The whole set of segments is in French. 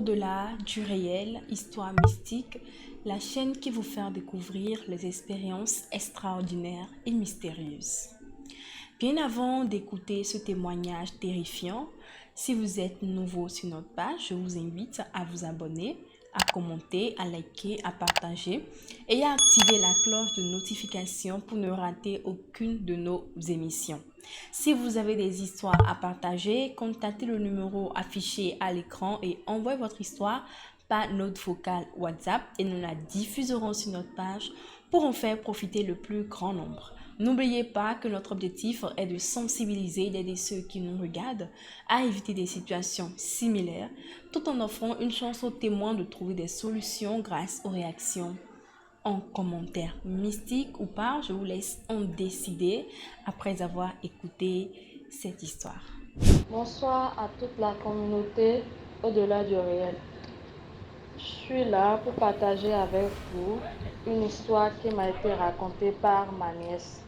Au-delà du réel, Histoire mystique, la chaîne qui vous fait découvrir les expériences extraordinaires et mystérieuses. Bien avant d'écouter ce témoignage terrifiant, si vous êtes nouveau sur notre page, je vous invite à vous abonner, à commenter, à liker, à partager et à activer la cloche de notification pour ne rater aucune de nos émissions. Si vous avez des histoires à partager, contactez le numéro affiché à l'écran et envoyez votre histoire par note vocale WhatsApp et nous la diffuserons sur notre page pour en faire profiter le plus grand nombre. N'oubliez pas que notre objectif est de sensibiliser et d'aider ceux qui nous regardent à éviter des situations similaires, tout en offrant une chance aux témoins de trouver des solutions grâce aux réactions en commentaire mystique ou pas. Je vous laisse en décider après avoir écouté cette histoire. Bonsoir à toute la communauté au-delà du réel. Je suis là pour partager avec vous une histoire qui m'a été racontée par ma nièce.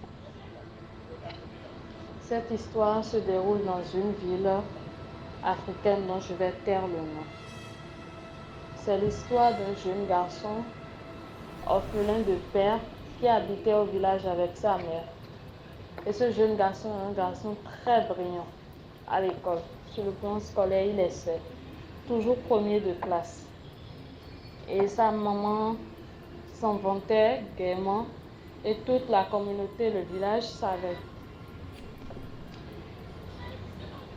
Cette histoire se déroule dans une ville africaine dont je vais taire le nom. C'est l'histoire d'un jeune garçon orphelin de père qui habitait au village avec sa mère. Et ce jeune garçon est un garçon très brillant à l'école. Sur le plan scolaire, il essaie, toujours premier de classe. Et sa maman s'en vantait gaiement et toute la communauté, le village savait.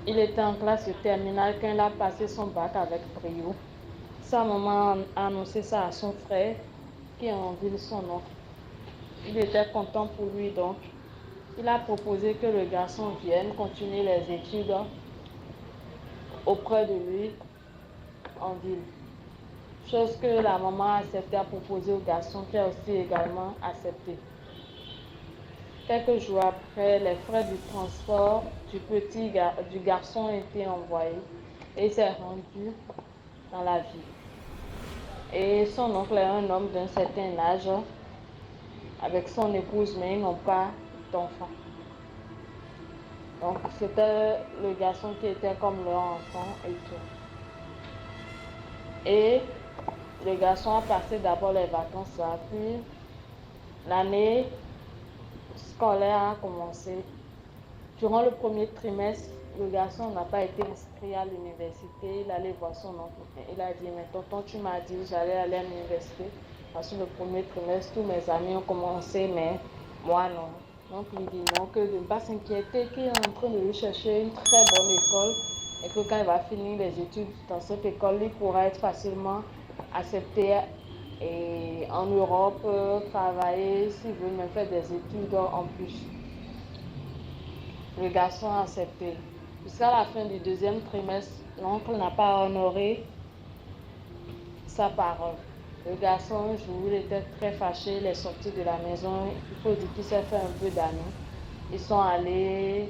Il était en classe de terminale quand il a passé son bac avec brio. Sa maman a annoncé ça à son frère qui est en ville, son oncle. Il était content pour lui donc. Il a proposé que le garçon vienne continuer les études auprès de lui en ville. Chose que la maman a accepté à proposer au garçon qui a aussi également accepté. Quelques jours après, les frais du transport du garçon ont été envoyés et il s'est rendu dans la ville. Et son oncle est un homme d'un certain âge avec son épouse, mais ils n'ont pas d'enfant. Donc c'était le garçon qui était comme leur enfant et tout. Et le garçon a passé d'abord les vacances là, puis l'année scolaire a commencé. Durant le premier trimestre, le garçon n'a pas été inscrit à l'université. Il allait voir son oncle. Il a dit, mais tonton, tu m'as dit j'allais aller à l'université. Parce que le premier trimestre, tous mes amis ont commencé, mais moi non. Donc il dit non, que de ne pas s'inquiéter, qu'il est en train de lui chercher une très bonne école et que quand il va finir les études dans cette école, il pourra être facilement accepté et en Europe, travailler s'il veut même faire des études en plus. Le garçon a accepté. Jusqu'à la fin du deuxième trimestre, l'oncle n'a pas honoré sa parole. Le garçon, un jour, il était très fâché, il est sorti de la maison. Il faut dire qu'il s'est fait un peu d'amis. Ils sont allés,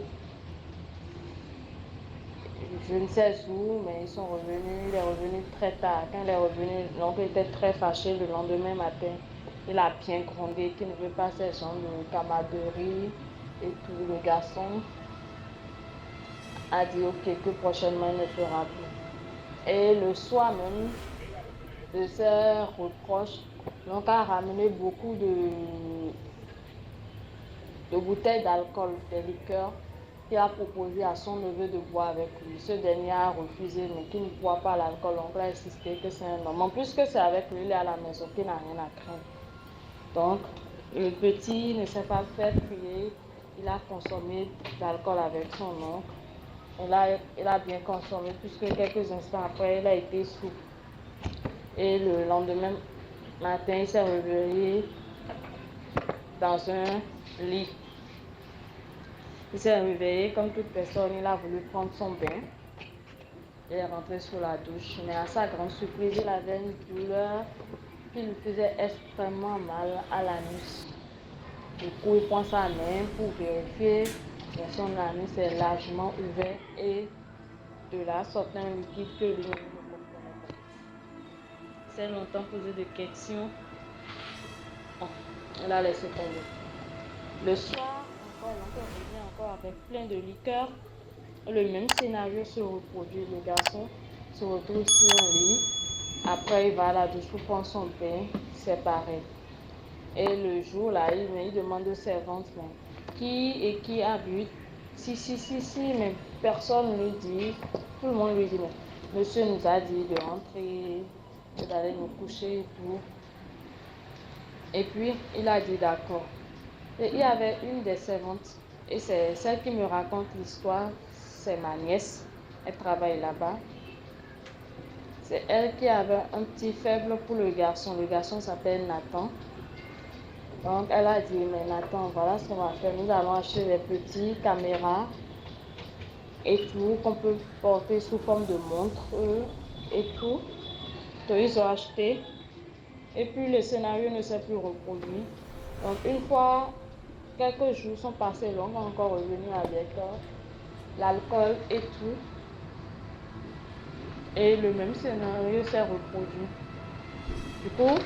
je ne sais où, mais ils sont revenus. Il est revenu très tard. Quand il est revenu, l'oncle était très fâché le lendemain matin. Il a bien grondé qu'il ne veut pas ces gens de camaraderie et tout. Le garçon a dit ok, que prochainement il ne fera plus. Et le soir même de ses reproches, l'oncle a ramené beaucoup de bouteilles d'alcool, des liqueurs, qu'il a proposé à son neveu de boire avec lui. Ce dernier a refusé, mais qu'il ne boit pas l'alcool. L'oncle a insisté que c'est un homme. En plus que c'est avec lui, il est à la maison, qu'il n'a rien à craindre. Donc, le petit ne s'est pas fait prier. Il a consommé de l'alcool avec son oncle. Il a bien consommé, puisque quelques instants après, il a été sous. Et le lendemain matin, il s'est réveillé dans un lit. Il s'est réveillé comme toute personne, il a voulu prendre son bain. Il est rentré sous la douche, mais à sa grande surprise, il avait une douleur qui lui faisait extrêmement mal à l'anus. Du coup, il prend sa main pour vérifier, mais son anus est largement ouvert et de là sortait un liquide que lui ne comprenait pas. Il s'est longtemps posé des questions. Bon, il a laissé tomber. Le soir, l'oncle revient encore avec plein de liqueurs. Le même scénario se reproduit. Le garçon se retrouve sur un lit. Après, il va à la douche pour prendre son bain, c'est pareil. Et le jour là, il demande aux servantes, mais qui a bu? Si, mais personne ne lui dit. Tout le monde lui dit, mais monsieur nous a dit de rentrer, d'aller nous coucher et tout. Et puis, il a dit d'accord. Et il y avait une des servantes, et c'est celle qui me raconte l'histoire, c'est ma nièce, elle travaille là-bas. C'est elle qui avait un petit faible pour le garçon s'appelle Nathan. Donc elle a dit, mais Nathan, voilà ce qu'on va faire, nous allons acheter des petites caméras et tout, qu'on peut porter sous forme de montre et tout. Donc ils ont acheté, et puis le scénario ne s'est plus reproduit. Donc une fois, quelques jours sont passés, l'oncle est encore revenu avec l'alcool et tout. Et le même scénario s'est reproduit. Du coup,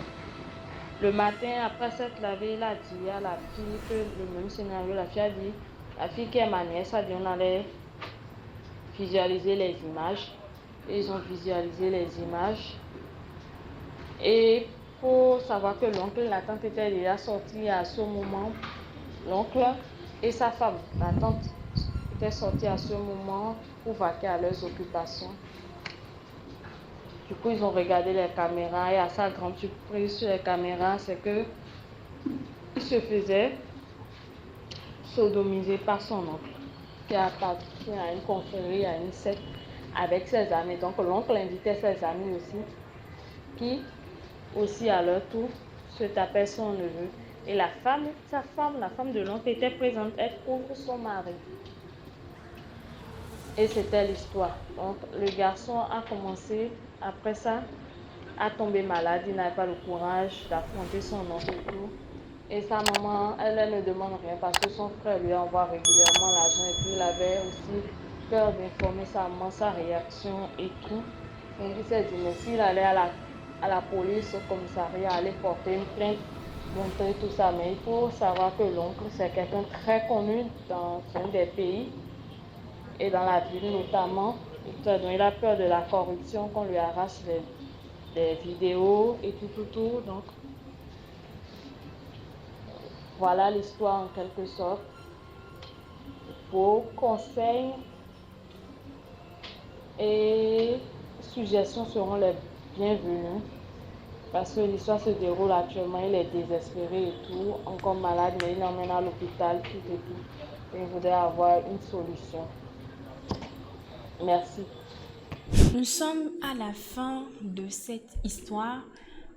le matin, après s'être lavé, il a dit à la fille que le même scénario, la fille a dit, la fille qui est ma nièce a dit on allait visualiser les images. Et ils ont visualisé les images. Et faut savoir que l'oncle et la tante étaient déjà sortis à ce moment. L'oncle et sa femme, la tante, étaient sortis à ce moment pour vaquer à leurs occupations. Du coup, ils ont regardé les caméras et à sa grande surprise sur les caméras, c'est que il se faisait sodomiser par son oncle, qui appartient à une confrérie, à une secte, avec ses amis. Donc l'oncle invitait ses amis aussi, qui aussi à leur tour se tapaient son neveu. Et la femme, la femme de l'oncle était présente, elle couvre son mari. Et c'était l'histoire. Donc le garçon a commencé, après ça, à tomber malade. Il n'avait pas le courage d'affronter son oncle et tout. Et sa maman, elle ne demande rien parce que son frère lui envoie régulièrement l'argent. Et puis il avait aussi peur d'informer sa maman, sa réaction et tout. Donc il s'est dit, mais s'il allait à la police, au commissariat, aller porter une plainte, montrer tout ça. Mais il faut savoir que l'oncle, c'est quelqu'un très connu dans un des pays et dans la ville notamment. Donc il a peur de la corruption, qu'on lui arrache des vidéos et tout. Donc voilà l'histoire en quelque sorte. Vos conseils et suggestions seront les bienvenus parce que l'histoire se déroule actuellement. Il est désespéré et tout, encore malade, mais il l'emmène à l'hôpital, tout et tout. Et il voudrait avoir une solution. Merci. Nous sommes à la fin de cette histoire.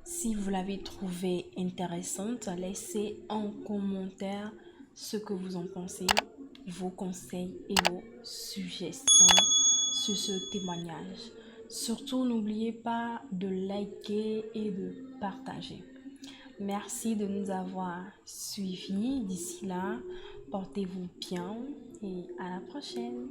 Si vous l'avez trouvée intéressante, laissez en commentaire ce que vous en pensez, vos conseils et vos suggestions sur ce témoignage. Surtout, n'oubliez pas de liker et de partager. Merci de nous avoir suivis. D'ici là, portez-vous bien et à la prochaine.